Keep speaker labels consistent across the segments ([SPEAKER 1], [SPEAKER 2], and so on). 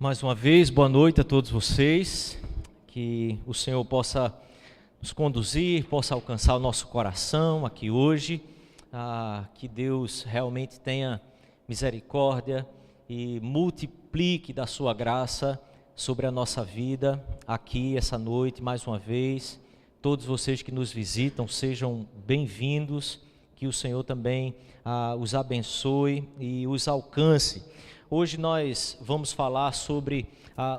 [SPEAKER 1] Mais uma vez, boa noite a todos vocês, que o Senhor possa nos conduzir, possa alcançar o nosso coração aqui hoje, que Deus realmente tenha misericórdia e multiplique da sua graça sobre a nossa vida aqui essa noite, mais uma vez. Todos vocês que nos visitam sejam bem-vindos, que o Senhor também os abençoe e os alcance. Hoje nós vamos falar sobre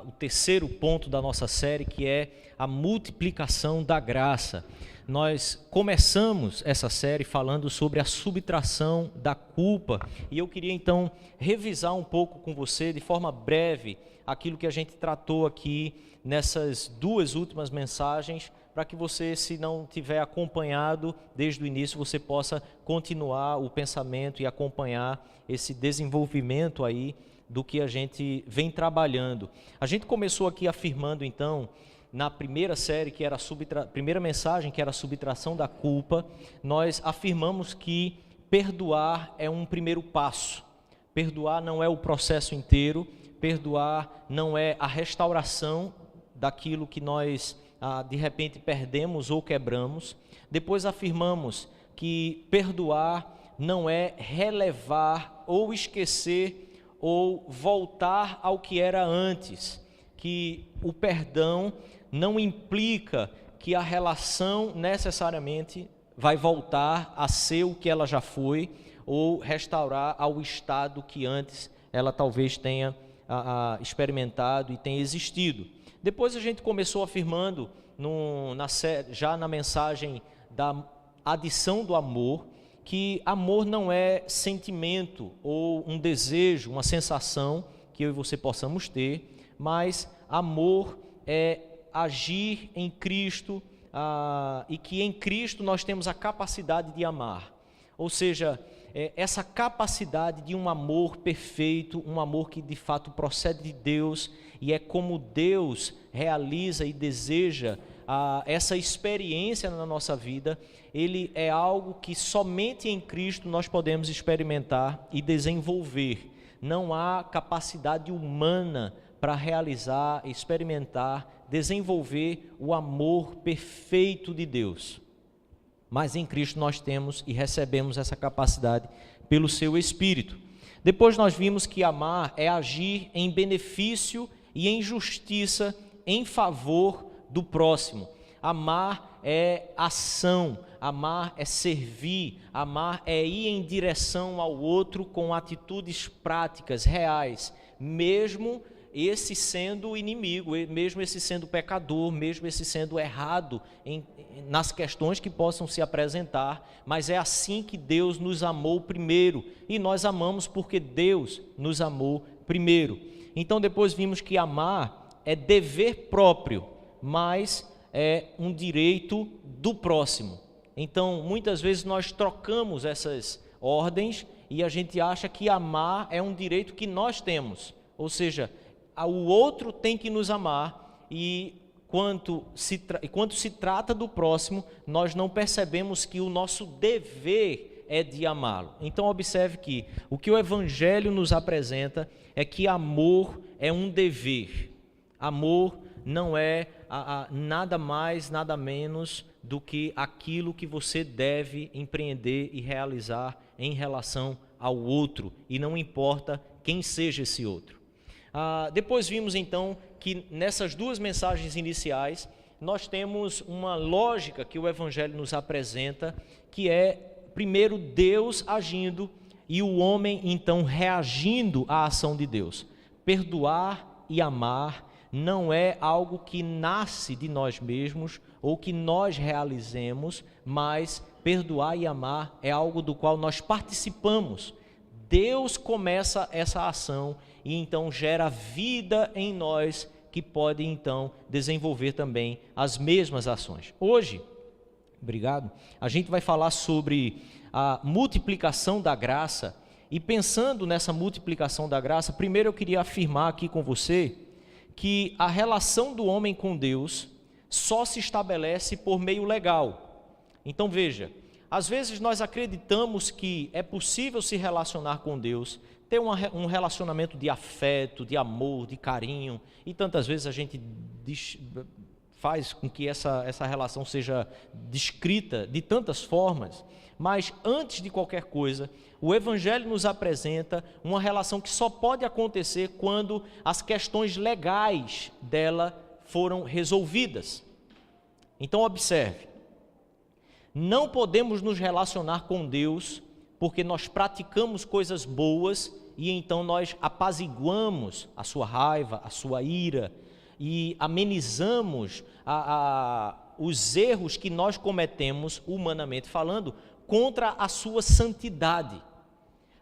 [SPEAKER 1] o terceiro ponto da nossa série, que é a multiplicação da graça. Nós começamos essa série falando sobre a subtração da culpa, e eu queria então revisar um pouco com você, de forma breve, aquilo que a gente tratou aqui nessas duas últimas mensagens, para que você, se não tiver acompanhado desde o início, você possa continuar o pensamento e acompanhar esse desenvolvimento aí do que a gente vem trabalhando. A gente começou aqui afirmando então, na primeira série, que era primeira mensagem, que era a subtração da culpa, nós afirmamos que perdoar é um primeiro passo. Perdoar não é o processo inteiro, perdoar não é a restauração daquilo que nós de repente perdemos ou quebramos. Depois afirmamos que perdoar não é relevar ou esquecer ou voltar ao que era antes, que o perdão não implica que a relação necessariamente vai voltar a ser o que ela já foi ou restaurar ao estado que antes ela talvez tenha experimentado e tenha existido. Depois a gente começou afirmando, já na mensagem da adição do amor, que amor não é sentimento ou um desejo, uma sensação que eu e você possamos ter, mas amor é agir em Cristo, e que em Cristo nós temos a capacidade de amar. Ou seja, essa capacidade de um amor perfeito, um amor que de fato procede de Deus, e é como Deus realiza e deseja essa experiência na nossa vida. Ele é algo que somente em Cristo nós podemos experimentar e desenvolver. Não há capacidade humana para realizar, experimentar, desenvolver o amor perfeito de Deus. Mas em Cristo nós temos e recebemos essa capacidade pelo seu Espírito. Depois nós vimos que amar é agir em benefício e em justiça em favor do próximo. Amar é ação, amar é servir, amar é ir em direção ao outro com atitudes práticas, reais, mesmo esse sendo inimigo, mesmo esse sendo pecador, mesmo esse sendo errado nas questões que possam se apresentar, mas é assim que Deus nos amou primeiro, e nós amamos porque Deus nos amou primeiro. Então depois vimos que amar é dever próprio, mas é um direito do próximo. Então muitas vezes nós trocamos essas ordens e a gente acha que amar é um direito que nós temos, ou seja, o outro tem que nos amar, e quando se trata do próximo, nós não percebemos que o nosso dever é de amá-lo. Então observe que o que o Evangelho nos apresenta é que amor é um dever. Amor não é nada mais, nada menos do que aquilo que você deve empreender e realizar em relação ao outro, e não importa quem seja esse outro. Depois vimos então que nessas duas mensagens iniciais nós temos uma lógica que o Evangelho nos apresenta, que é primeiro Deus agindo e o homem então reagindo à ação de Deus. Perdoar e amar não é algo que nasce de nós mesmos ou que nós realizemos, mas perdoar e amar é algo do qual nós participamos. Deus começa essa ação e então gera vida em nós, que pode então desenvolver também as mesmas ações. Hoje, a gente vai falar sobre a multiplicação da graça, e pensando nessa multiplicação da graça, primeiro eu queria afirmar aqui com você que a relação do homem com Deus só se estabelece por meio legal. Então veja, às vezes nós acreditamos que é possível se relacionar com Deus, ter um relacionamento de afeto, de amor, de carinho, e tantas vezes a gente faz com que essa relação seja descrita de tantas formas, mas antes de qualquer coisa, o Evangelho nos apresenta uma relação que só pode acontecer quando as questões legais dela foram resolvidas. Então observe, não podemos nos relacionar com Deus porque nós praticamos coisas boas e então nós apaziguamos a sua raiva, a sua ira e amenizamos os erros que nós cometemos, humanamente falando, contra a sua santidade.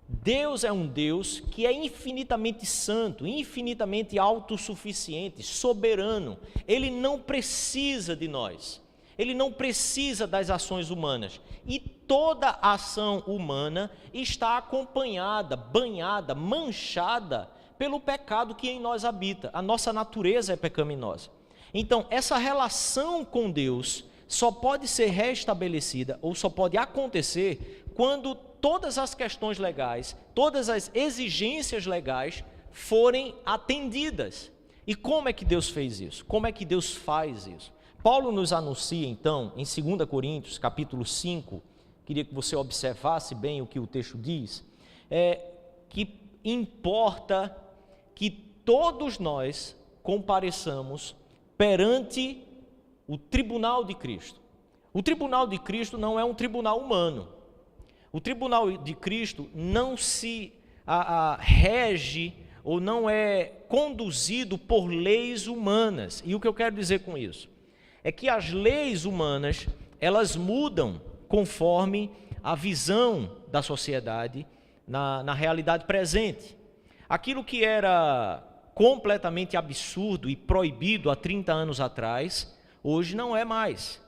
[SPEAKER 1] Deus é um Deus que é infinitamente santo, infinitamente autossuficiente, soberano. Ele não precisa de nós, ele não precisa das ações humanas. E toda ação humana está acompanhada, banhada, manchada pelo pecado que em nós habita. A nossa natureza é pecaminosa. Então, essa relação com Deus só pode ser restabelecida ou só pode acontecer quando todas as questões legais, todas as exigências legais forem atendidas. E como é que Deus fez isso? Como é que Deus faz isso? Paulo nos anuncia então, em 2 Coríntios, capítulo 5, queria que você observasse bem o que o texto diz, que importa que todos nós compareçamos perante o tribunal de Cristo. O tribunal de Cristo não é um tribunal humano. O tribunal de Cristo não se rege ou não é conduzido por leis humanas. E o que eu quero dizer com isso? É que as leis humanas, elas mudam conforme a visão da sociedade na realidade presente. Aquilo que era completamente absurdo e proibido há 30 anos atrás, hoje não é mais.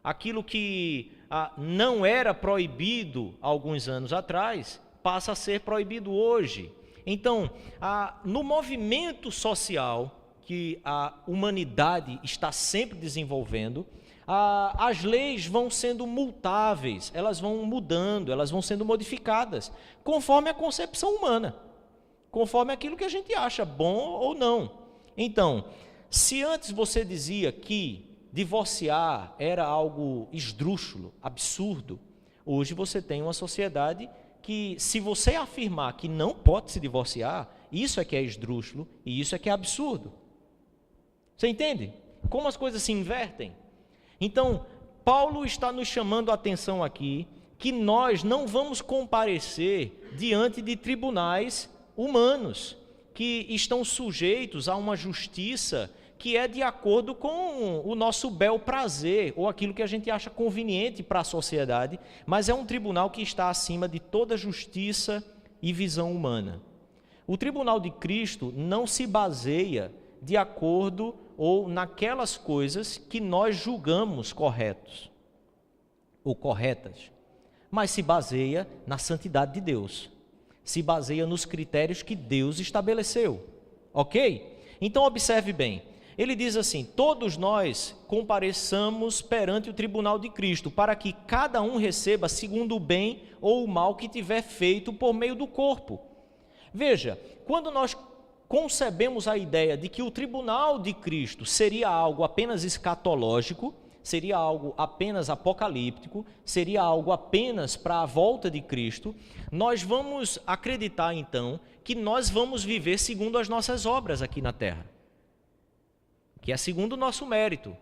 [SPEAKER 1] Aquilo que não era proibido há alguns anos atrás, passa a ser proibido hoje. Então, no movimento social que a humanidade está sempre desenvolvendo, as leis vão sendo multáveis, elas vão mudando, elas vão sendo modificadas, conforme a concepção humana, conforme aquilo que a gente acha bom ou não. Então, se antes você dizia que divorciar era algo esdrúxulo, absurdo, hoje você tem uma sociedade que, se você afirmar que não pode se divorciar, isso é que é esdrúxulo e isso é que é absurdo. Você entende? Como as coisas se invertem? Então, Paulo está nos chamando a atenção aqui que nós não vamos comparecer diante de tribunais humanos que estão sujeitos a uma justiça que é de acordo com o nosso bel prazer ou aquilo que a gente acha conveniente para a sociedade, mas é um tribunal que está acima de toda justiça e visão humana. O tribunal de Cristo não se baseia de acordo ou naquelas coisas que nós julgamos corretos ou corretas, mas se baseia na santidade de Deus, se baseia nos critérios que Deus estabeleceu, ok? Então observe bem, ele diz assim, todos nós compareçamos perante o tribunal de Cristo, para que cada um receba segundo o bem ou o mal que tiver feito por meio do corpo. Veja, quando nós concebemos a ideia de que o tribunal de Cristo seria algo apenas escatológico, seria algo apenas apocalíptico, seria algo apenas para a volta de Cristo, nós vamos acreditar então que nós vamos viver segundo as nossas obras aqui na terra, que é segundo o nosso mérito.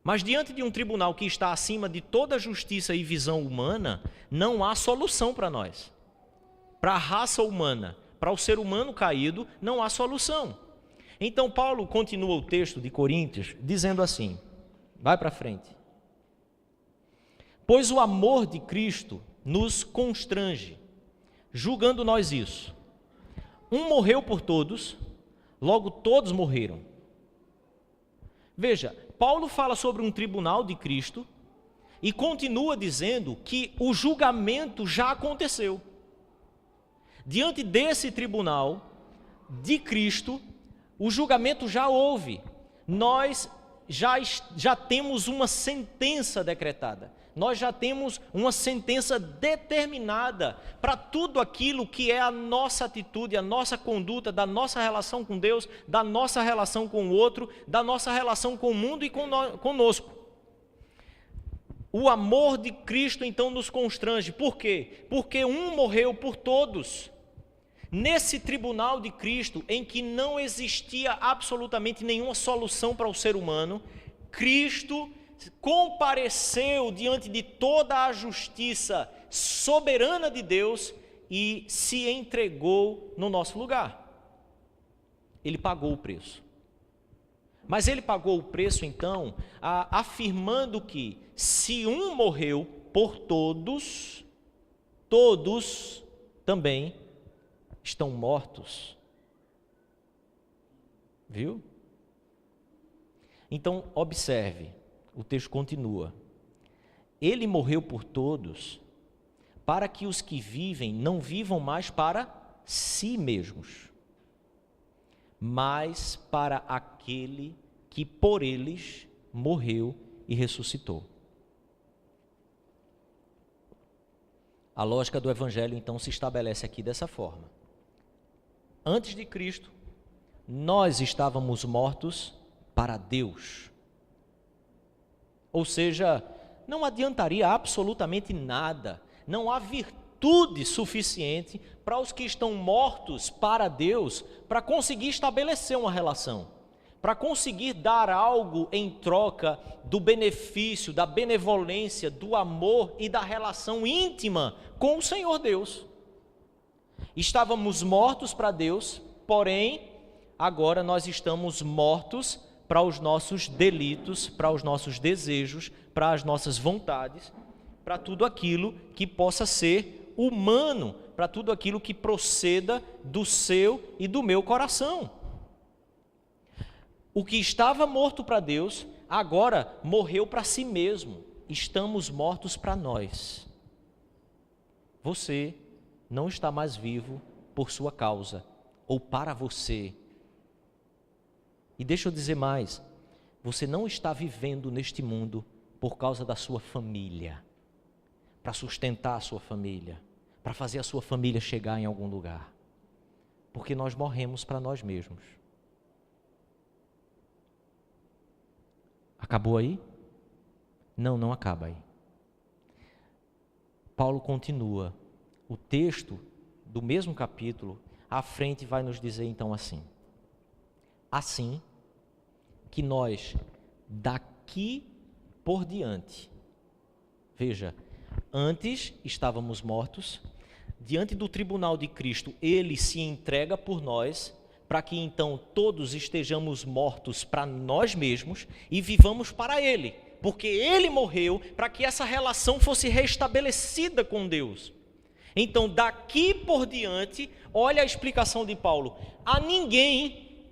[SPEAKER 1] Mas diante de um tribunal que está acima de toda justiça e visão humana, não há solução para nós. Para a raça humana, para o ser humano caído, não há solução. Então Paulo continua o texto de Coríntios dizendo assim, vai para frente. Pois o amor de Cristo nos constrange, julgando nós isso. Um morreu por todos, logo todos morreram. Veja, Paulo fala sobre um tribunal de Cristo e continua dizendo que o julgamento já aconteceu. Diante desse tribunal de Cristo, o julgamento já houve. Nós já temos uma sentença decretada. Nós já temos uma sentença determinada para tudo aquilo que é a nossa atitude, a nossa conduta, da nossa relação com Deus, da nossa relação com o outro, da nossa relação com o mundo e conosco. O amor de Cristo então nos constrange. Por quê? Porque um morreu por todos. Nesse tribunal de Cristo, em que não existia absolutamente nenhuma solução para o ser humano, Cristo compareceu diante de toda a justiça soberana de Deus e se entregou no nosso lugar. Ele pagou o preço. Mas ele pagou o preço então, afirmando que se um morreu por todos, todos também estão mortos. Viu? Então, observe, o texto continua. Ele morreu por todos, para que os que vivem não vivam mais para si mesmos, mas para aquele que por eles morreu e ressuscitou. A lógica do Evangelho, então, se estabelece aqui dessa forma. Antes de Cristo, nós estávamos mortos para Deus. Ou seja, não adiantaria absolutamente nada, não há virtude suficiente para os que estão mortos para Deus, para conseguir estabelecer uma relação, para conseguir dar algo em troca do benefício, da benevolência, do amor e da relação íntima com o Senhor Deus. Estávamos mortos para Deus, porém, agora nós estamos mortos para os nossos delitos, para os nossos desejos, para as nossas vontades, para tudo aquilo que possa ser humano, para tudo aquilo que proceda do seu e do meu coração. O que estava morto para Deus, agora morreu para si mesmo. Estamos mortos para nós. Você não está mais vivo por sua causa, ou para você. E deixa eu dizer mais, você não está vivendo neste mundo por causa da sua família, para sustentar a sua família, para fazer a sua família chegar em algum lugar, porque nós morremos para nós mesmos. Acabou aí? Não, não acaba aí. Paulo continua. O texto do mesmo capítulo, à frente, vai nos dizer então assim: assim que nós daqui por diante, veja, antes estávamos mortos, diante do tribunal de Cristo, ele se entrega por nós, para que então todos estejamos mortos para nós mesmos e vivamos para ele, porque ele morreu para que essa relação fosse restabelecida com Deus. Então, daqui por diante, olha a explicação de Paulo: a ninguém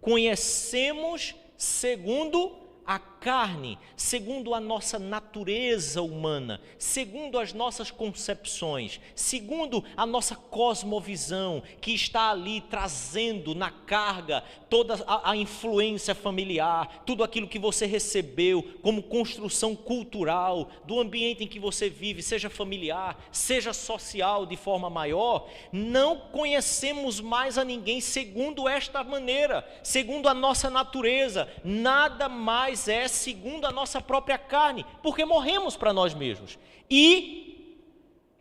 [SPEAKER 1] conhecemos segundo a carne, segundo a nossa natureza humana, segundo as nossas concepções, segundo a nossa cosmovisão, que está ali trazendo na carga toda a influência familiar, tudo aquilo que você recebeu como construção cultural do ambiente em que você vive, seja familiar, seja social de forma maior. Não conhecemos mais a ninguém segundo esta maneira, segundo a nossa natureza, nada mais é segundo a nossa própria carne, porque morremos para nós mesmos. E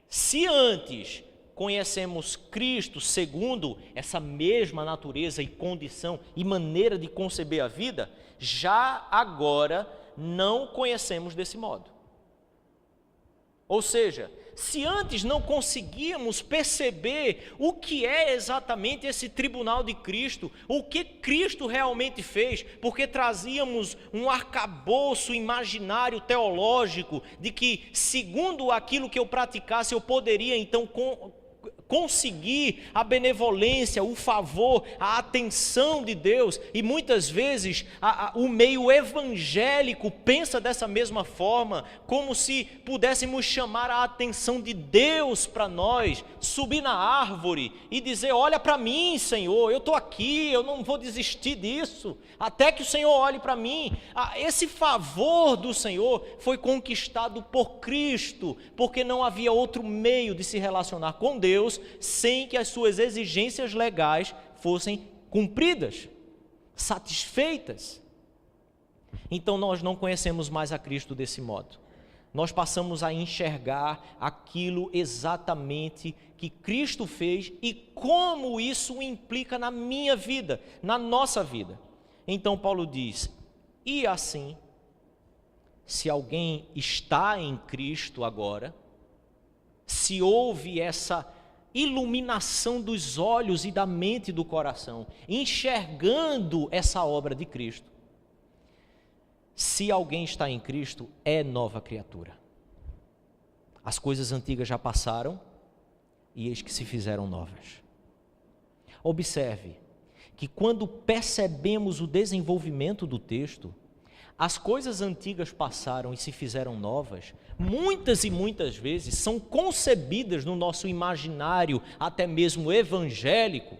[SPEAKER 1] se antes conhecemos Cristo segundo essa mesma natureza e condição e maneira de conceber a vida, já agora não conhecemos desse modo. Ou seja, se antes não conseguíamos perceber o que é exatamente esse tribunal de Cristo, o que Cristo realmente fez, porque trazíamos um arcabouço imaginário teológico de que, segundo aquilo que eu praticasse, eu poderia então conseguir a benevolência, o favor, a atenção de Deus. E muitas vezes o meio evangélico pensa dessa mesma forma, como se pudéssemos chamar a atenção de Deus para nós, subir na árvore e dizer: olha para mim, Senhor, eu estou aqui, eu não vou desistir disso, até que o Senhor olhe para mim. Esse favor do Senhor foi conquistado por Cristo, porque não havia outro meio de se relacionar com Deus sem que as suas exigências legais fossem cumpridas, satisfeitas. Então nós não conhecemos mais a Cristo desse modo. Nós passamos a enxergar aquilo exatamente que Cristo fez e como isso implica na minha vida, na nossa vida. Então Paulo diz: e assim, se alguém está em Cristo agora, se houve essa iluminação dos olhos e da mente e do coração, enxergando essa obra de Cristo, se alguém está em Cristo, é nova criatura. As coisas antigas já passaram e eis que se fizeram novas. Observe que quando percebemos o desenvolvimento do texto, as coisas antigas passaram e se fizeram novas, muitas e muitas vezes são concebidas no nosso imaginário, até mesmo evangélico,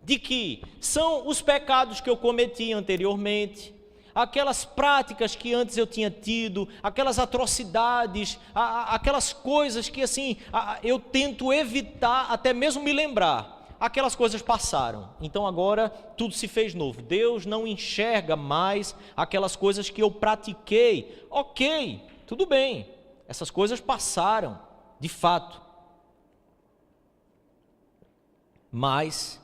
[SPEAKER 1] de que são os pecados que eu cometi anteriormente, aquelas práticas que antes eu tinha tido, aquelas atrocidades, aquelas coisas que assim eu tento evitar, até mesmo me lembrar. Aquelas coisas passaram, então agora tudo se fez novo. Deus não enxerga mais aquelas coisas que eu pratiquei. Ok, tudo bem, essas coisas passaram, de fato. Mas,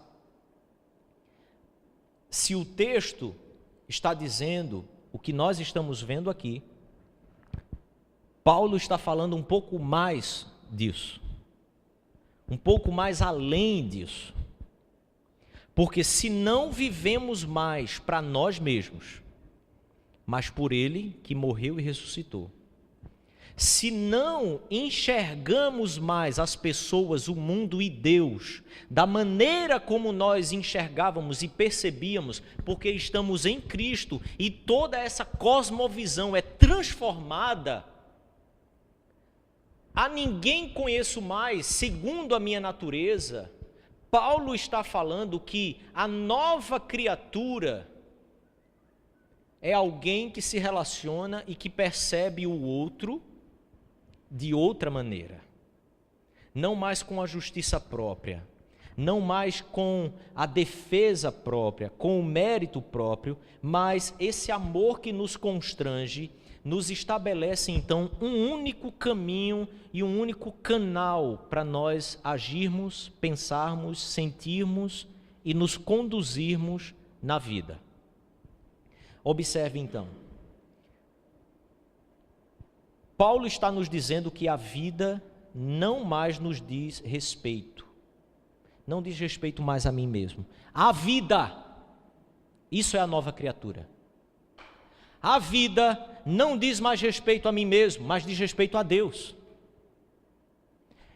[SPEAKER 1] se o texto está dizendo o que nós estamos vendo aqui, Paulo está falando um pouco mais disso. Um pouco mais além disso, porque se não vivemos mais para nós mesmos, mas por Ele que morreu e ressuscitou, se não enxergamos mais as pessoas, o mundo e Deus, da maneira como nós enxergávamos e percebíamos, porque estamos em Cristo e toda essa cosmovisão é transformada, a ninguém conheço mais, segundo a minha natureza. Paulo está falando que a nova criatura é alguém que se relaciona e que percebe o outro de outra maneira. Não mais com a justiça própria, não mais com a defesa própria, com o mérito próprio, mas esse amor que nos constrange, nos estabelece então um único caminho e um único canal para nós agirmos, pensarmos, sentirmos e nos conduzirmos na vida. Observe então, Paulo está nos dizendo que a vida não mais nos diz respeito, não diz respeito mais a mim mesmo. A vida, isso é a nova criatura. A vida não diz mais respeito a mim mesmo, mas diz respeito a Deus.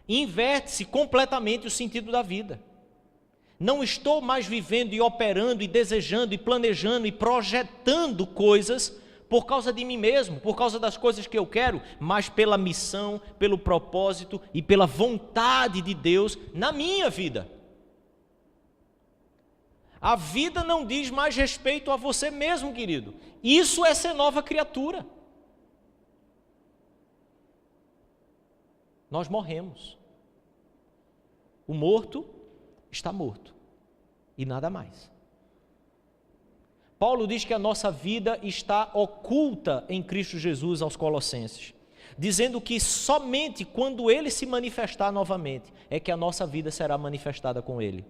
[SPEAKER 1] Inverte-se completamente o sentido da vida. Não estou mais vivendo e operando e desejando e planejando e projetando coisas por causa de mim mesmo, por causa das coisas que eu quero, mas pela missão, pelo propósito e pela vontade de Deus na minha vida. A vida não diz mais respeito a você mesmo, querido. Isso é ser nova criatura. Nós morremos. O morto está morto. E nada mais. Paulo diz que a nossa vida está oculta em Cristo Jesus aos Colossenses, dizendo que somente quando Ele se manifestar novamente é que a nossa vida será manifestada com Ele.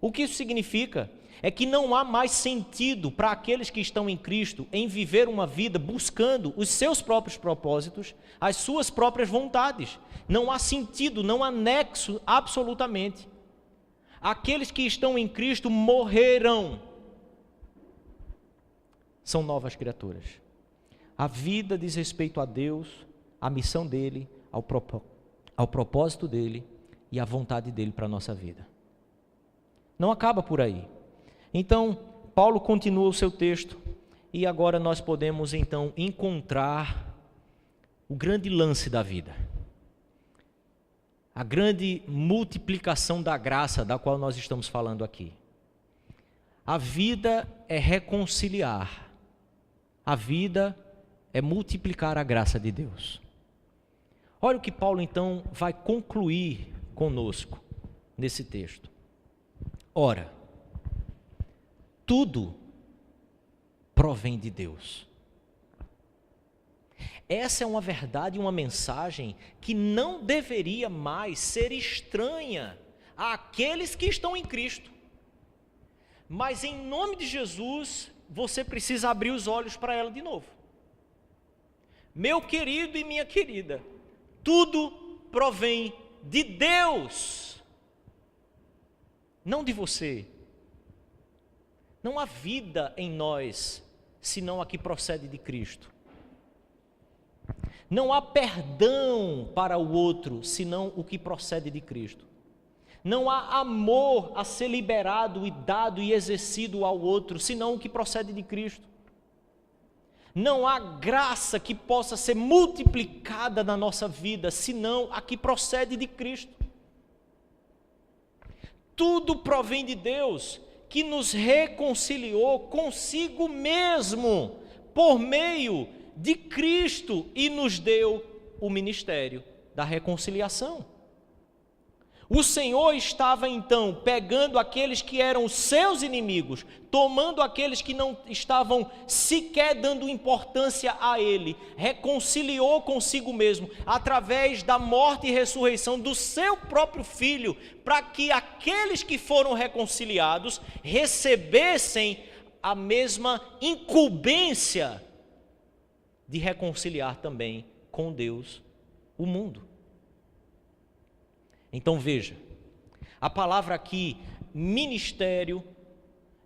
[SPEAKER 1] O que isso significa? É que não há mais sentido para aqueles que estão em Cristo em viver uma vida buscando os seus próprios propósitos, as suas próprias vontades. Não há sentido, não há nexo absolutamente. Aqueles que estão em Cristo morrerão. São novas criaturas. A vida diz respeito a Deus, à missão dele, ao propósito dele e a vontade dele para a nossa vida. Não acaba por aí. Então, Paulo continua o seu texto e agora nós podemos então encontrar o grande lance da vida. A grande multiplicação da graça da qual nós estamos falando aqui. A vida é reconciliar. A vida é multiplicar a graça de Deus. Olha o que Paulo então vai concluir conosco nesse texto. Ora, tudo provém de Deus. Essa é uma verdade, uma mensagem que não deveria mais ser estranha àqueles que estão em Cristo. Mas em nome de Jesus, você precisa abrir os olhos para ela de novo. Meu querido e minha querida, tudo provém de Deus, não de você. Não há vida em nós, senão a que procede de Cristo. Não há perdão para o outro, senão o que procede de Cristo. Não há amor a ser liberado e dado e exercido ao outro, senão o que procede de Cristo. Não há graça que possa ser multiplicada na nossa vida, senão a que procede de Cristo. Tudo provém de Deus, que nos reconciliou consigo mesmo, por meio de Cristo, e nos deu o ministério da reconciliação. O Senhor estava então pegando aqueles que eram seus inimigos, tomando aqueles que não estavam sequer dando importância a Ele, reconciliou consigo mesmo, através da morte e ressurreição do seu próprio Filho, para que aqueles que foram reconciliados recebessem a mesma incumbência de reconciliar também com Deus o mundo. Então veja, a palavra aqui, ministério,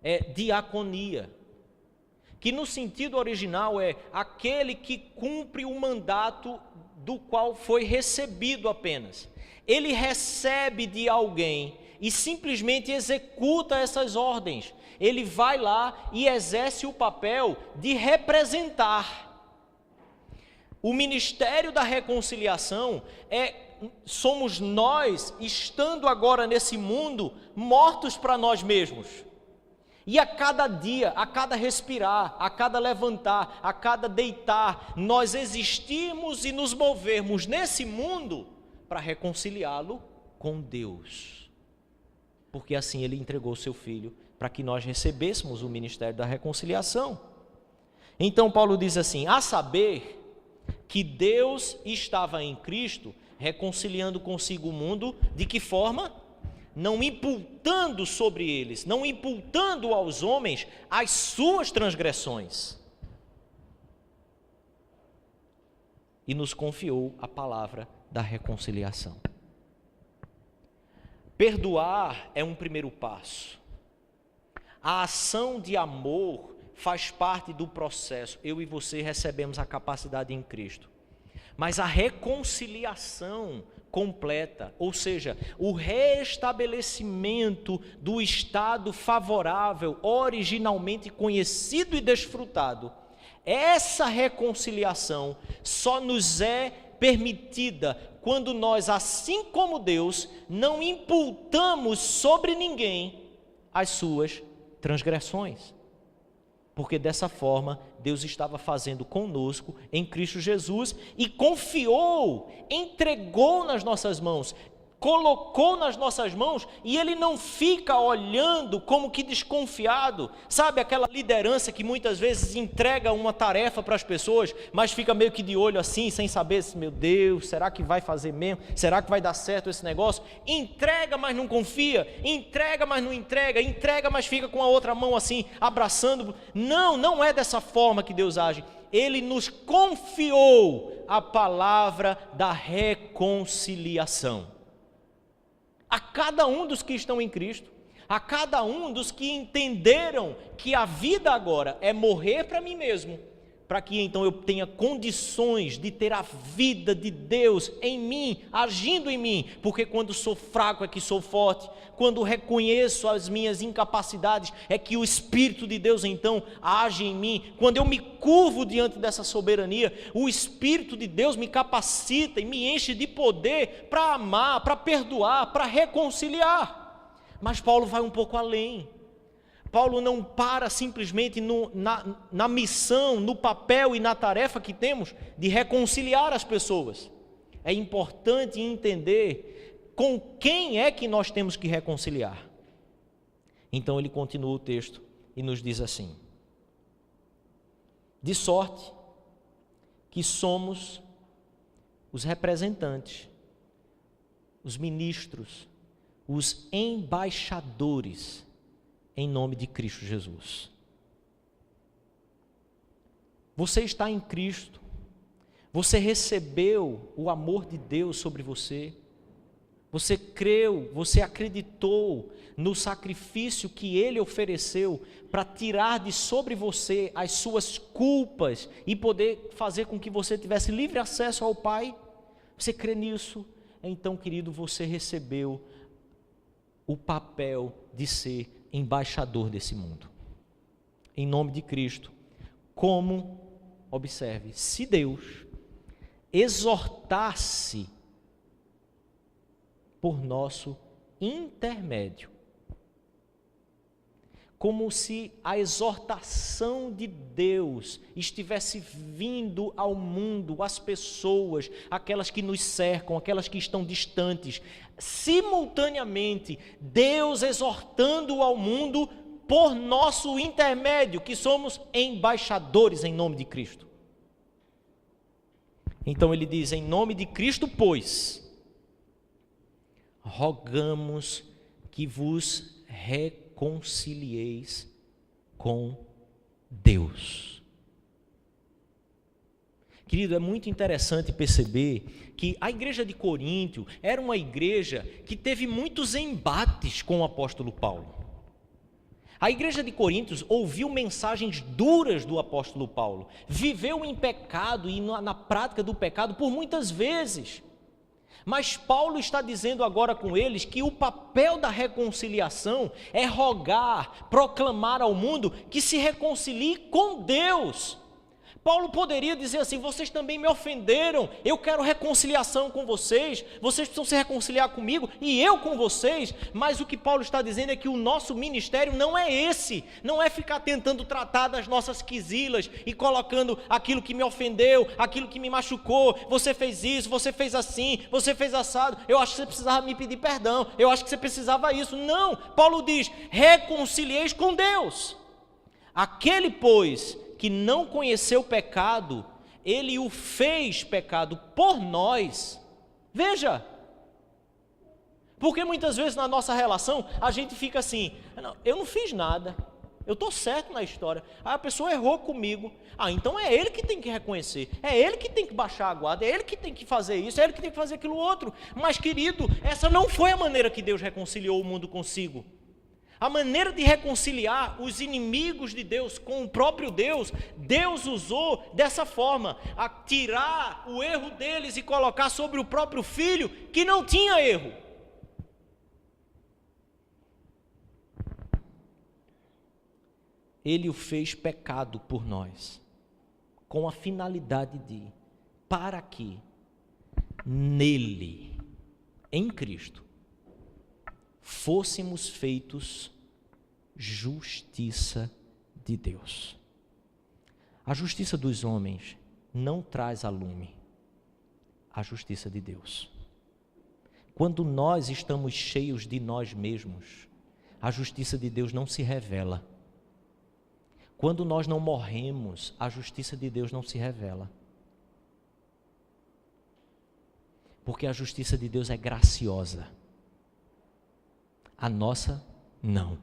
[SPEAKER 1] é diaconia, que no sentido original é aquele que cumpre o mandato do qual foi recebido apenas. Ele recebe de alguém e simplesmente executa essas ordens. Ele vai lá e exerce o papel de representar. O ministério da reconciliação somos nós, estando agora nesse mundo, mortos para nós mesmos. E a cada dia, a cada respirar, a cada levantar, a cada deitar, nós existirmos e nos movermos nesse mundo para reconciliá-lo com Deus. Porque assim Ele entregou o seu Filho para que nós recebêssemos o ministério da reconciliação. Então Paulo diz assim, a saber que Deus estava em Cristo, reconciliando consigo o mundo, de que forma? Não imputando sobre eles, não imputando aos homens as suas transgressões. E nos confiou a palavra da reconciliação. Perdoar é um primeiro passo. A ação de amor faz parte do processo. Eu e você recebemos a capacidade em Cristo. Mas a reconciliação completa, ou seja, o restabelecimento do estado favorável, originalmente conhecido e desfrutado, essa reconciliação só nos é permitida quando nós, assim como Deus, não imputamos sobre ninguém as suas transgressões. Porque dessa forma Deus estava fazendo conosco em Cristo Jesus e confiou, entregou nas nossas mãos, colocou nas nossas mãos, e Ele não fica olhando como que desconfiado. Sabe aquela liderança que muitas vezes entrega uma tarefa para as pessoas, mas fica meio que de olho assim, sem saber se, meu Deus, será que vai fazer mesmo? Será que vai dar certo esse negócio? Entrega, mas não confia, entrega, mas não entrega, entrega, mas fica com a outra mão assim, abraçando. Não, não é dessa forma que Deus age. Ele nos confiou a palavra da reconciliação. A cada um dos que estão em Cristo, a cada um dos que entenderam que a vida agora é morrer para mim mesmo, para que então eu tenha condições de ter a vida de Deus em mim, agindo em mim, porque quando sou fraco é que sou forte, quando reconheço as minhas incapacidades é que o Espírito de Deus então age em mim, quando eu me curvo diante dessa soberania, o Espírito de Deus me capacita e me enche de poder para amar, para perdoar, para reconciliar. Mas Paulo vai um pouco além. Paulo não para simplesmente na missão, no papel e na tarefa que temos de reconciliar as pessoas. É importante entender com quem é que nós temos que reconciliar. Então ele continua o texto e nos diz assim: de sorte que somos os representantes, os ministros, os embaixadores em nome de Cristo Jesus. Você está em Cristo, você recebeu o amor de Deus sobre você, você creu, você acreditou no sacrifício que Ele ofereceu para tirar de sobre você as suas culpas e poder fazer com que você tivesse livre acesso ao Pai. Você crê nisso? Então, querido, você recebeu o papel de ser embaixador desse mundo, em nome de Cristo. Como, observe, se Deus exortasse por nosso intermédio, como se a exortação de Deus estivesse vindo ao mundo, às pessoas, aquelas que nos cercam, aquelas que estão distantes, simultaneamente, Deus exortando ao mundo por nosso intermédio, que somos embaixadores em nome de Cristo. Então ele diz: em nome de Cristo, pois, rogamos que vos reconcilieis com Deus. Querido, é muito interessante perceber que a igreja de Coríntio era uma igreja que teve muitos embates com o apóstolo Paulo. A igreja de Coríntios ouviu mensagens duras do apóstolo Paulo, viveu em pecado e na prática do pecado por muitas vezes. Mas Paulo está dizendo agora com eles que o papel da reconciliação é rogar, proclamar ao mundo que se reconcilie com Deus. Paulo poderia dizer assim: vocês também me ofenderam, eu quero reconciliação com vocês, vocês precisam se reconciliar comigo e eu com vocês. Mas o que Paulo está dizendo é que o nosso ministério não é esse, não é ficar tentando tratar das nossas quizilas e colocando aquilo que me ofendeu, aquilo que me machucou, você fez isso, você fez assim, você fez assado, eu acho que você precisava me pedir perdão, eu acho que você precisava isso. Não, Paulo diz: reconcilieis com Deus. Aquele, pois, que não conheceu o pecado, ele o fez pecado por nós. Veja, porque muitas vezes na nossa relação a gente fica assim: não, eu não fiz nada, eu estou certo na história, a pessoa errou comigo, então é ele que tem que reconhecer, é ele que tem que baixar a guarda, é ele que tem que fazer isso, é ele que tem que fazer aquilo outro. Mas, querido, essa não foi a maneira que Deus reconciliou o mundo consigo. A maneira de reconciliar os inimigos de Deus com o próprio Deus, Deus usou dessa forma: a tirar o erro deles e colocar sobre o próprio Filho, que não tinha erro. Ele o fez pecado por nós, com a finalidade de, para que nele, em Cristo, fôssemos feitos justiça de Deus. A justiça dos homens não traz a lume a justiça de Deus. Quando nós estamos cheios de nós mesmos, a justiça de Deus não se revela. Quando nós não morremos, a justiça de Deus não se revela. Porque a justiça de Deus é graciosa. A nossa, não.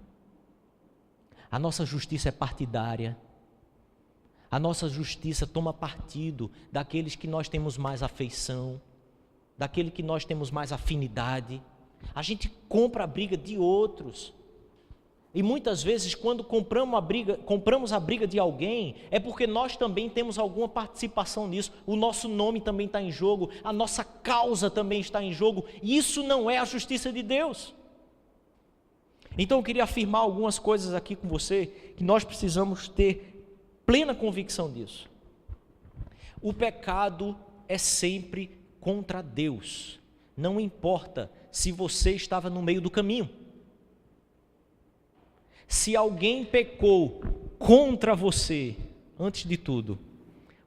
[SPEAKER 1] A nossa justiça é partidária. A nossa justiça toma partido daqueles que nós temos mais afeição, daquele que nós temos mais afinidade. A gente compra a briga de outros. E muitas vezes, quando compramos a briga de alguém, é porque nós também temos alguma participação nisso. O nosso nome também está em jogo, a nossa causa também está em jogo. E isso não é a justiça de Deus. Então eu queria afirmar algumas coisas aqui com você, que nós precisamos ter plena convicção disso. O pecado é sempre contra Deus. Não importa se você estava no meio do caminho. Se alguém pecou contra você, antes de tudo,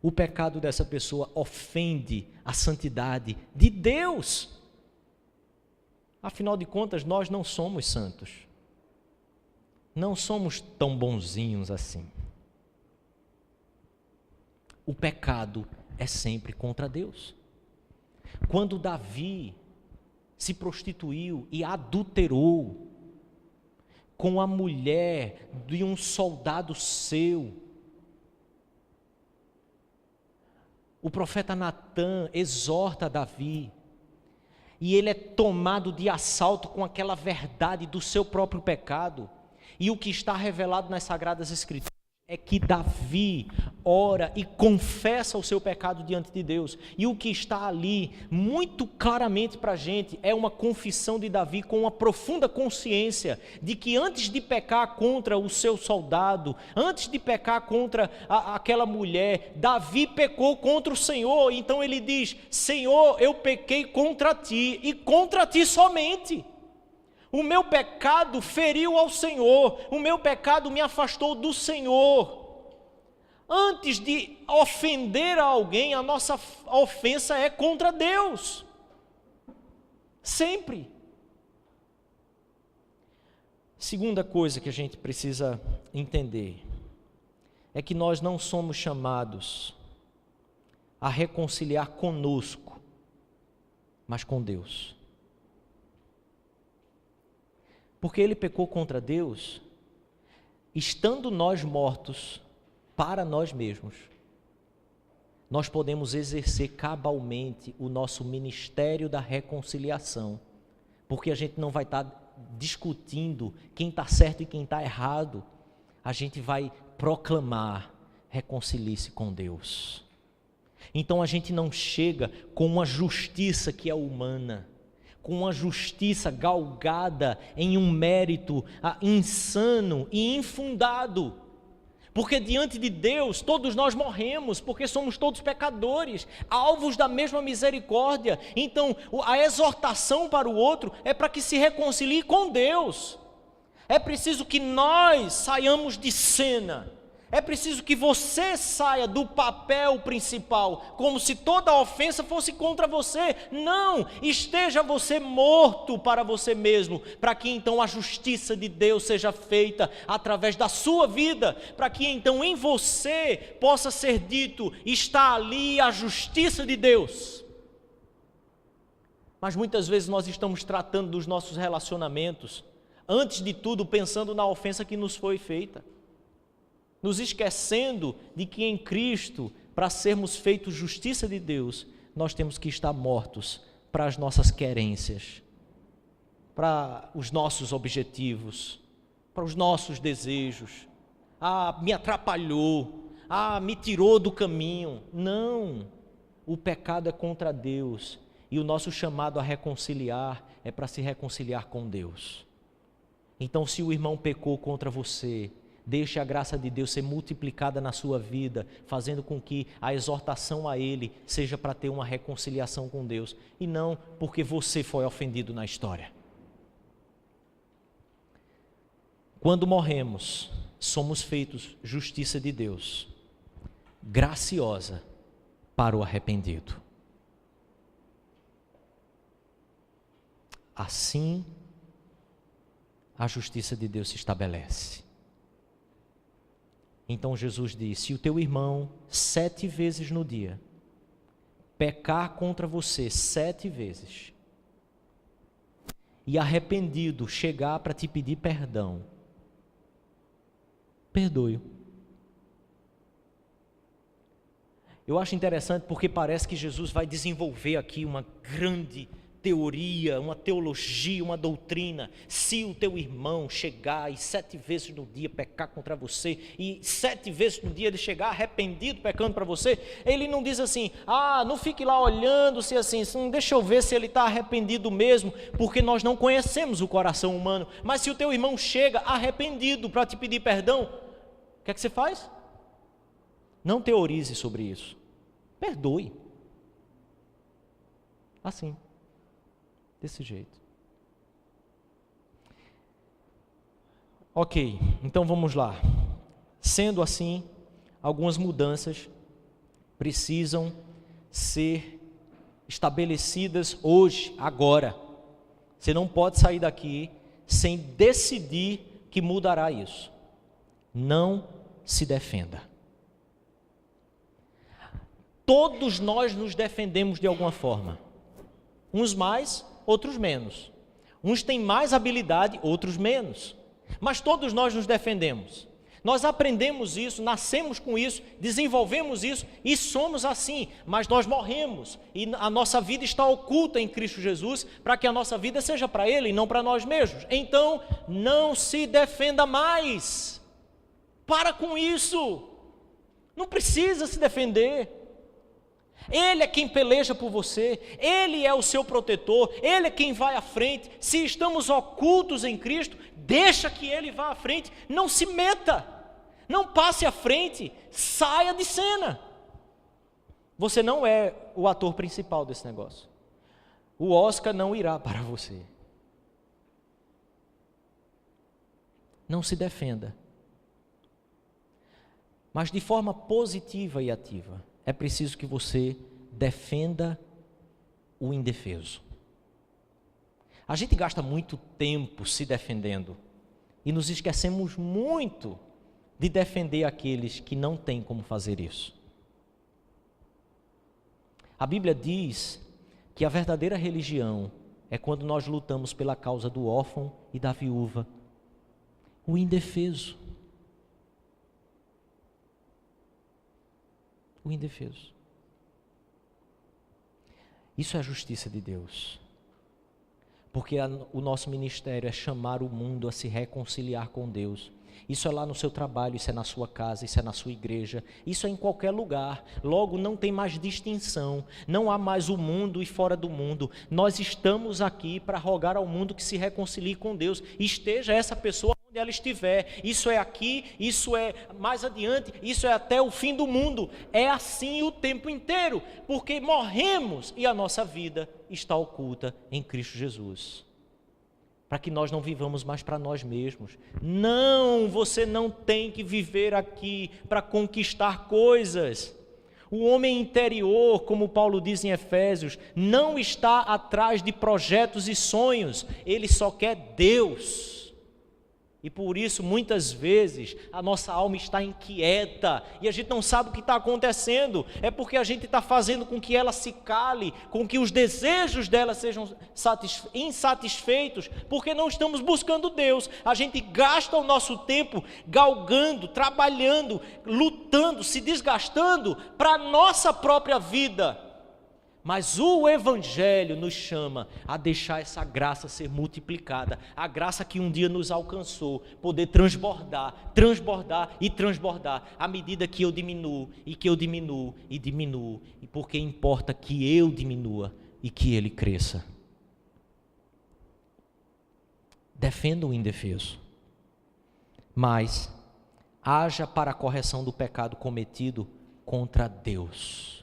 [SPEAKER 1] o pecado dessa pessoa ofende a santidade de Deus. Afinal de contas, nós não somos santos. Não somos tão bonzinhos assim. O pecado é sempre contra Deus. Quando Davi se prostituiu e adulterou com a mulher de um soldado seu, o profeta Natã exorta Davi, e ele é tomado de assalto com aquela verdade do seu próprio pecado. E o que está revelado nas Sagradas Escrituras é que Davi ora e confessa o seu pecado diante de Deus. E o que está ali, muito claramente para a gente, é uma confissão de Davi com uma profunda consciência de que antes de pecar contra o seu soldado, antes de pecar contra aquela mulher, Davi pecou contra o Senhor. Então ele diz: Senhor, eu pequei contra ti e contra ti somente. O meu pecado feriu ao Senhor, o meu pecado me afastou do Senhor. Antes de ofender a alguém, a nossa ofensa é contra Deus. Sempre. Segunda coisa que a gente precisa entender é que nós não somos chamados a reconciliar conosco, mas com Deus. Porque ele pecou contra Deus, estando nós mortos para nós mesmos, nós podemos exercer cabalmente o nosso ministério da reconciliação, porque a gente não vai estar discutindo quem está certo e quem está errado, a gente vai proclamar: reconcilie-se com Deus. Então a gente não chega com uma justiça que é humana, com uma justiça galgada em um mérito insano e infundado, porque diante de Deus todos nós morremos, porque somos todos pecadores, alvos da mesma misericórdia. Então a exortação para o outro é para que se reconcilie com Deus. É preciso que nós saiamos de cena, é preciso que você saia do papel principal, como se toda a ofensa fosse contra você. Não, esteja você morto para você mesmo, para que então a justiça de Deus seja feita através da sua vida, para que então em você possa ser dito: está ali a justiça de Deus. Mas muitas vezes nós estamos tratando dos nossos relacionamentos, antes de tudo pensando na ofensa que nos foi feita, nos esquecendo de que em Cristo, para sermos feitos justiça de Deus, nós temos que estar mortos para as nossas querências, para os nossos objetivos, para os nossos desejos. Me atrapalhou, me tirou do caminho. Não, o pecado é contra Deus, e o nosso chamado a reconciliar é para se reconciliar com Deus. Então, se o irmão pecou contra você, deixe a graça de Deus ser multiplicada na sua vida, fazendo com que a exortação a Ele seja para ter uma reconciliação com Deus, e não porque você foi ofendido na história. Quando morremos, somos feitos justiça de Deus, graciosa para o arrependido. Assim, a justiça de Deus se estabelece. Então Jesus diz: se o teu irmão 7 vezes no dia pecar contra você 7 vezes, e arrependido chegar para te pedir perdão, perdoe-o. Eu acho interessante porque parece que Jesus vai desenvolver aqui uma grande teoria, uma teologia, uma doutrina. Se o teu irmão chegar e 7 vezes no dia pecar contra você, e 7 vezes no dia ele chegar arrependido, pecando para você, ele não diz assim, não fique lá olhando, se assim, deixa eu ver se ele está arrependido mesmo, porque nós não conhecemos o coração humano. Mas se o teu irmão chega arrependido para te pedir perdão, o que é que você faz? Não teorize sobre isso, perdoe, assim, desse jeito. Ok, então vamos lá. Sendo assim, algumas mudanças precisam ser estabelecidas hoje, agora. Você não pode sair daqui sem decidir que mudará isso. Não se defenda. Todos nós nos defendemos de alguma forma. Uns mais, outros menos. Uns têm mais habilidade, outros menos. Mas todos nós nos defendemos. Nós aprendemos isso, nascemos com isso, desenvolvemos isso e somos assim. Mas nós morremos e a nossa vida está oculta em Cristo Jesus para que a nossa vida seja para Ele e não para nós mesmos. Então, não se defenda mais. Para com isso. Não precisa se defender. Ele é quem peleja por você, Ele é o seu protetor, Ele é quem vai à frente. Se estamos ocultos em Cristo, deixa que Ele vá à frente, não se meta, não passe à frente, saia de cena. Você não é o ator principal desse negócio, o Oscar não irá para você. Não se defenda, mas de forma positiva e ativa. É preciso que você defenda o indefeso. A gente gasta muito tempo se defendendo e nos esquecemos muito de defender aqueles que não têm como fazer isso. A Bíblia diz que a verdadeira religião é quando nós lutamos pela causa do órfão e da viúva, o indefeso. O indefeso. Isso é a justiça de Deus. Porque o nosso ministério é chamar o mundo a se reconciliar com Deus. Isso é lá no seu trabalho, isso é na sua casa, isso é na sua igreja, isso é em qualquer lugar. Logo, não tem mais distinção, não há mais o mundo e fora do mundo. Nós estamos aqui para rogar ao mundo que se reconcilie com Deus. Esteja essa pessoa onde ela estiver. Isso é aqui, isso é mais adiante, isso é até o fim do mundo. É assim o tempo inteiro, porque morremos e a nossa vida está oculta em Cristo Jesus. Para que nós não vivamos mais para nós mesmos. Não, você não tem que viver aqui para conquistar coisas. O homem interior, como Paulo diz em Efésios, não está atrás de projetos e sonhos, ele só quer Deus. E por isso, muitas vezes, a nossa alma está inquieta e a gente não sabe o que está acontecendo. É porque a gente está fazendo com que ela se cale, com que os desejos dela sejam insatisfeitos, porque não estamos buscando Deus. A gente gasta o nosso tempo galgando, trabalhando, lutando, se desgastando para a nossa própria vida. Mas o Evangelho nos chama a deixar essa graça ser multiplicada, a graça que um dia nos alcançou, poder transbordar, à medida que eu diminuo, e que eu diminuo, e porque importa que eu diminua e que ele cresça. Defenda o indefeso, mas haja para a correção do pecado cometido contra Deus.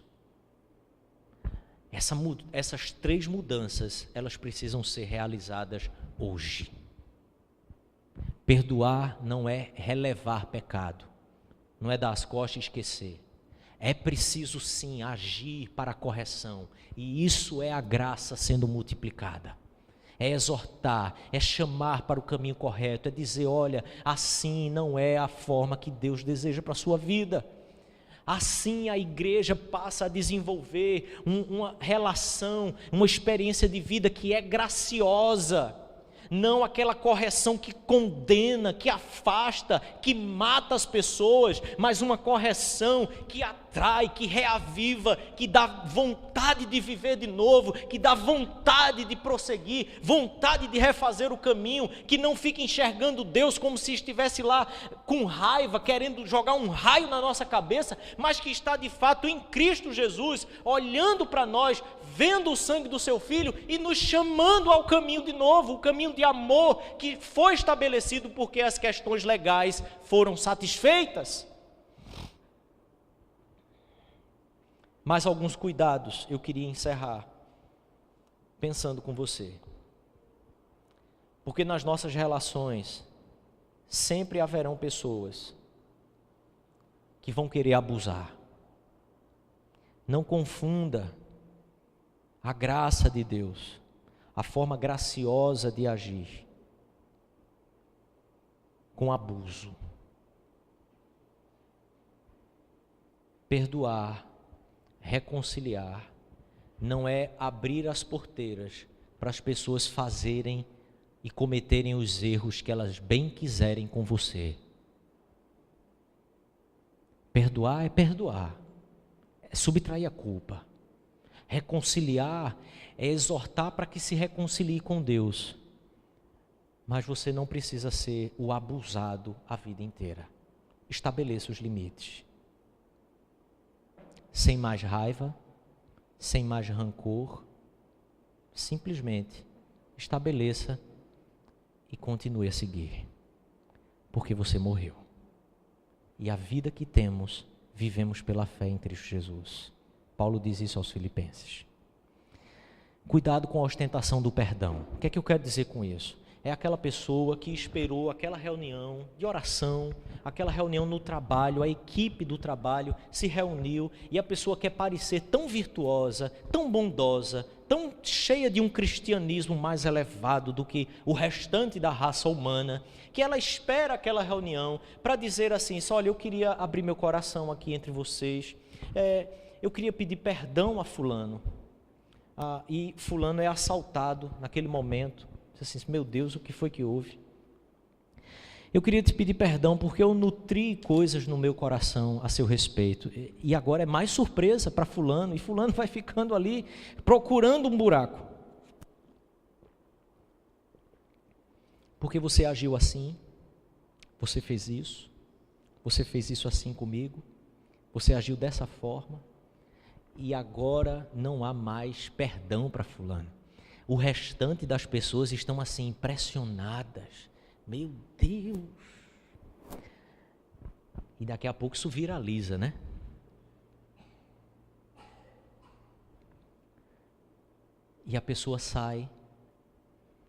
[SPEAKER 1] Essas 3 mudanças, elas precisam ser realizadas hoje. Perdoar não é relevar pecado, não é dar as costas e esquecer. É preciso sim agir para a correção, e isso é a graça sendo multiplicada. É exortar, é chamar para o caminho correto, é dizer, olha, assim não é a forma que Deus deseja para a sua vida. Assim a igreja passa a desenvolver uma relação, uma experiência de vida que é graciosa. não aquela correção que condena, que afasta, que mata as pessoas, mas uma correção que atrai, que reaviva, que dá vontade de viver de novo, que dá vontade de prosseguir, vontade de refazer o caminho, que não fica enxergando Deus como se estivesse lá com raiva, querendo jogar um raio na nossa cabeça, mas que está de fato em Cristo Jesus, olhando para nós, vendo o sangue do seu Filho e nos chamando ao caminho de novo, o caminho de amor que foi estabelecido porque as questões legais foram satisfeitas. Mais alguns cuidados eu queria encerrar pensando com você. Porque nas nossas relações sempre haverão pessoas que vão querer abusar. Não confunda a graça de Deus, a forma graciosa de agir, com abuso. Perdoar, reconciliar, não é abrir as porteiras para as pessoas fazerem e cometerem os erros que elas bem quiserem com você. Perdoar é perdoar, é subtrair a culpa. Reconciliar é exortar para que se reconcilie com Deus. Mas você não precisa ser o abusado a vida inteira. Estabeleça os limites. Sem mais raiva, sem mais rancor, simplesmente estabeleça e continue a seguir. Porque você morreu. E a vida que temos, vivemos pela fé em Cristo Jesus. Paulo diz isso aos Filipenses. Cuidado com a ostentação do perdão. O que é que eu quero dizer com isso? É aquela pessoa que esperou aquela reunião de oração, aquela reunião no trabalho, a equipe do trabalho se reuniu e a pessoa quer parecer tão virtuosa, tão bondosa, tão cheia de um cristianismo mais elevado do que o restante da raça humana, que ela espera aquela reunião para dizer assim, olha, eu queria abrir meu coração aqui entre vocês, eu queria pedir perdão a fulano, e fulano é assaltado naquele momento, assim, meu Deus, o que foi que houve? Eu queria te pedir perdão porque eu nutri coisas no meu coração a seu respeito, e agora é mais surpresa para fulano, e fulano vai ficando ali procurando um buraco, porque você agiu assim, você fez isso assim comigo, você agiu dessa forma, e agora não há mais perdão para fulano. O restante das pessoas estão assim impressionadas. Meu Deus! E daqui a pouco isso viraliza, né? E a pessoa sai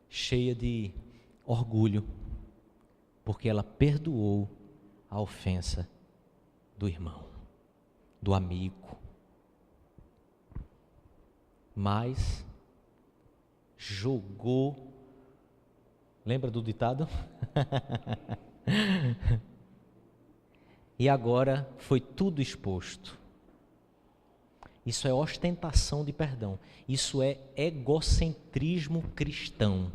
[SPEAKER 1] cheia de orgulho, porque ela perdoou a ofensa do irmão, do amigo. Mas jogou, lembra do ditado? E agora foi tudo exposto. Isso é ostentação de perdão. Isso é egocentrismo cristão.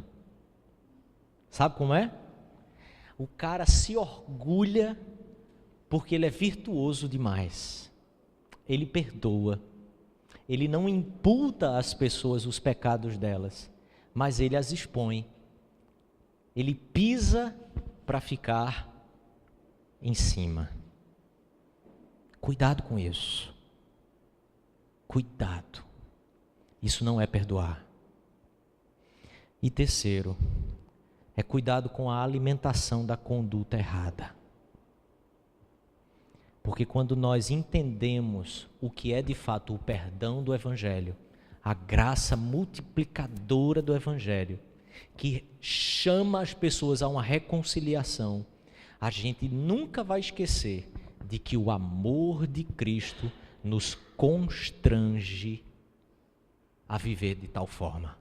[SPEAKER 1] Sabe como é? O cara se orgulha porque ele é virtuoso demais. Ele perdoa. Ele não imputa às pessoas os pecados delas, mas ele as expõe. Ele pisa para ficar em cima. Cuidado com isso. Cuidado. Isso não é perdoar. E terceiro, é cuidado com a alimentação da conduta errada. Porque quando nós entendemos o que é de fato o perdão do Evangelho, a graça multiplicadora do Evangelho, que chama as pessoas a uma reconciliação, a gente nunca vai esquecer de que o amor de Cristo nos constrange a viver de tal forma.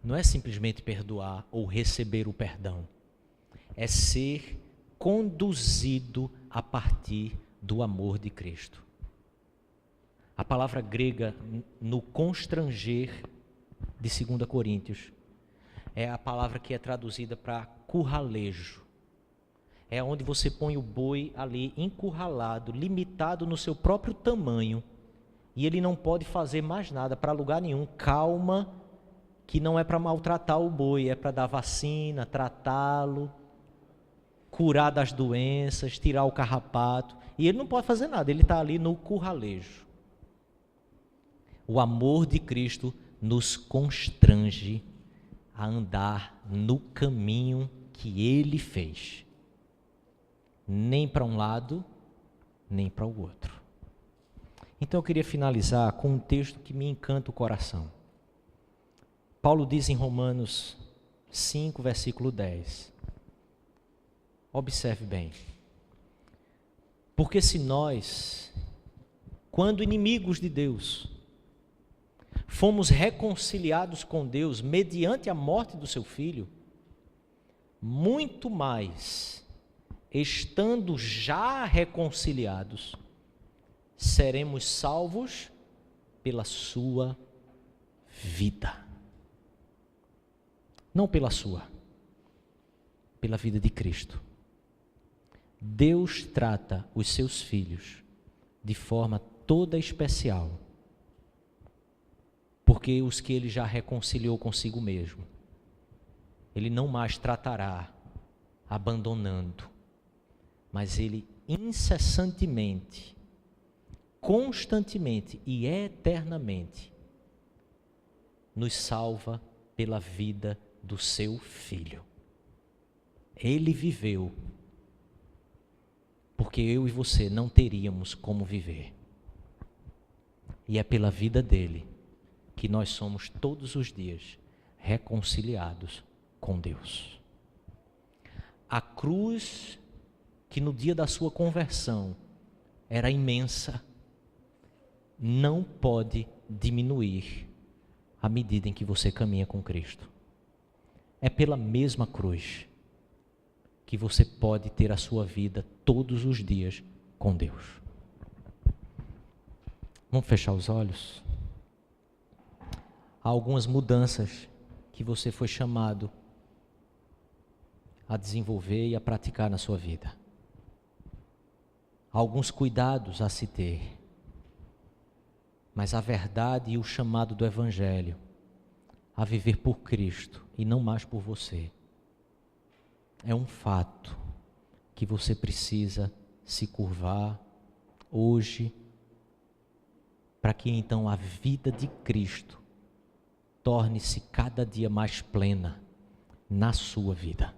[SPEAKER 1] Não é simplesmente perdoar ou receber o perdão, é ser conduzido a partir do amor de Cristo. A palavra grega no constranger de 2 Coríntios é a palavra que é traduzida para curralejo. É onde você põe o boi ali encurralado, limitado no seu próprio tamanho, e ele não pode fazer mais nada para lugar nenhum. Calma, que não é para maltratar o boi, é para dar vacina, tratá-lo, curar das doenças, tirar o carrapato. E ele não pode fazer nada, ele está ali no curralejo. O amor de Cristo nos constrange a andar no caminho que Ele fez. Nem para um lado, nem para o outro. Então eu queria finalizar com um texto que me encanta o coração. Paulo diz em Romanos 5, versículo 10. Observe bem. Porque se nós, quando inimigos de Deus, fomos reconciliados com Deus mediante a morte do seu Filho, muito mais, estando já reconciliados, seremos salvos pela sua vida. Não pela sua, pela vida de Cristo. Deus trata os seus filhos de forma toda especial, porque os que Ele já reconciliou consigo mesmo, Ele não mais tratará abandonando, mas Ele incessantemente, constantemente e eternamente nos salva pela vida do seu Filho. Ele viveu porque eu e você não teríamos como viver. E é pela vida dele que nós somos todos os dias reconciliados com Deus. A cruz que no dia da sua conversão era imensa, não pode diminuir à medida em que você caminha com Cristo. É pela mesma cruz que você pode ter a sua vida todos os dias com Deus. Vamos fechar os olhos? Há algumas mudanças que você foi chamado a desenvolver e a praticar na sua vida. Há alguns cuidados a se ter. Mas a verdade e o chamado do Evangelho a viver por Cristo e não mais por você, é um fato que você precisa se curvar hoje, para que então a vida de Cristo torne-se cada dia mais plena na sua vida.